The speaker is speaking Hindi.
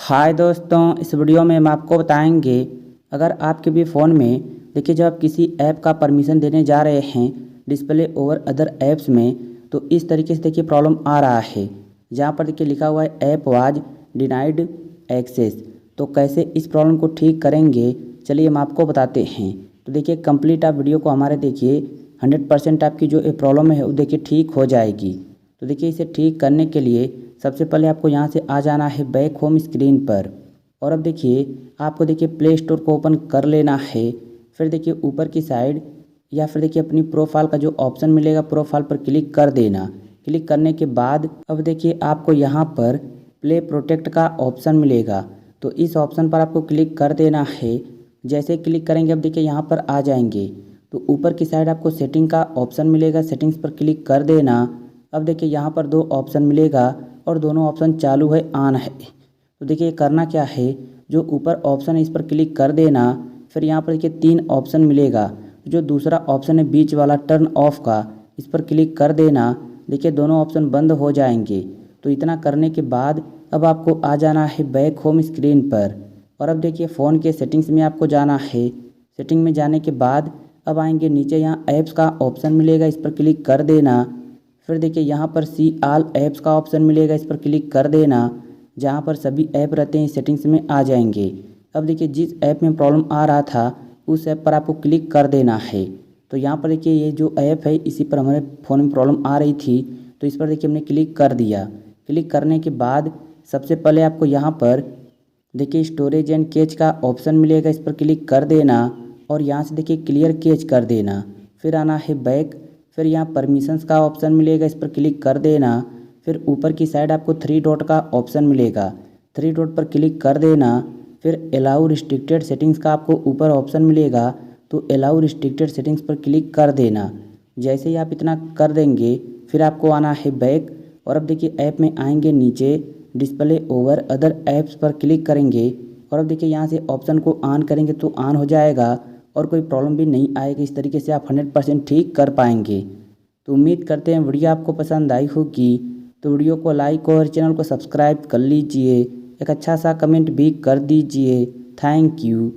हाय दोस्तों, इस वीडियो में हम आपको बताएंगे अगर आपके भी फ़ोन में देखिए जब आप किसी ऐप का परमिशन देने जा रहे हैं डिस्प्ले ओवर अदर ऐप्स में, तो इस तरीके से देखिए प्रॉब्लम आ रहा है। जहाँ पर देखिए लिखा हुआ है ऐप वाज डिनाइड एक्सेस। तो कैसे इस प्रॉब्लम को ठीक करेंगे, चलिए हम आपको बताते हैं। तो देखिए कंप्लीट आप वीडियो को हमारे देखिए 100% आपकी जो ये प्रॉब्लम है वो देखिए ठीक हो जाएगी। तो देखिए इसे ठीक करने के लिए सबसे पहले आपको यहाँ से आ जाना है बैक होम स्क्रीन पर। और अब देखिए आपको देखिए प्ले स्टोर को ओपन कर लेना है। फिर देखिए ऊपर की साइड या फिर देखिए अपनी प्रोफाइल का जो ऑप्शन मिलेगा प्रोफाइल पर क्लिक कर देना। क्लिक करने के बाद अब देखिए आपको यहाँ पर प्ले प्रोटेक्ट का ऑप्शन मिलेगा, तो इस ऑप्शन पर आपको क्लिक कर देना है। जैसे क्लिक करेंगे अब देखिए यहाँ पर आ जाएंगे, तो ऊपर की साइड आपको सेटिंग का ऑप्शन मिलेगा, सेटिंग्स पर क्लिक कर देना। अब देखिए यहाँ पर दो ऑप्शन मिलेगा और दोनों ऑप्शन चालू है ऑन है। तो देखिए करना क्या है, जो ऊपर ऑप्शन है इस पर क्लिक कर देना। फिर यहाँ पर देखिए तीन ऑप्शन मिलेगा, जो दूसरा ऑप्शन है बीच वाला टर्न ऑफ का, इस पर क्लिक कर देना। देखिए दोनों ऑप्शन बंद हो जाएंगे। तो इतना करने के बाद अब आपको आ जाना है बैक होम स्क्रीन पर। और अब देखिए फ़ोन के सेटिंग्स में आपको जाना है। सेटिंग में जाने के बाद अब आएंगे नीचे, यहाँ ऐप्स का ऑप्शन मिलेगा, इस पर क्लिक कर देना। फिर देखिए यहाँ पर सी ऑल ऐप्स का ऑप्शन मिलेगा, इस पर क्लिक कर देना। जहाँ पर सभी ऐप रहते हैं सेटिंग्स में आ जाएंगे। अब देखिए जिस ऐप में प्रॉब्लम आ रहा था उस ऐप पर आपको क्लिक कर देना है। तो यहाँ पर देखिए ये जो ऐप है इसी पर हमारे फ़ोन में प्रॉब्लम आ रही थी, तो इस पर देखिए हमने क्लिक कर दिया। क्लिक करने के बाद सबसे पहले आपको यहाँ पर देखिए स्टोरेज एंड कैच का ऑप्शन मिलेगा, इस पर क्लिक कर देना। और यहाँ से देखिए क्लियर कैच कर देना। फिर आना है बैक। फिर यहाँ परमिशंस का ऑप्शन मिलेगा, इस पर क्लिक कर देना। फिर ऊपर की साइड आपको थ्री डॉट का ऑप्शन मिलेगा, थ्री डॉट पर क्लिक कर देना। फिर अलाउ रिस्ट्रिक्टेड सेटिंग्स का आपको ऊपर ऑप्शन मिलेगा, तो अलाउ रिस्ट्रिक्टेड सेटिंग्स पर क्लिक कर देना। जैसे ही आप इतना कर देंगे फिर आपको आना है बैक। और अब देखिए ऐप में आएंगे नीचे डिस्प्ले ओवर अदर ऐप्स पर क्लिक करेंगे। और अब देखिए यहाँ से ऑप्शन को ऑन करेंगे तो ऑन हो जाएगा और कोई प्रॉब्लम भी नहीं आएगी। इस तरीके से आप 100% ठीक कर पाएंगे। तो उम्मीद करते हैं वीडियो आपको पसंद आई होगी। तो वीडियो को लाइक और चैनल को सब्सक्राइब कर लीजिए। एक अच्छा सा कमेंट भी कर दीजिए। Thank you.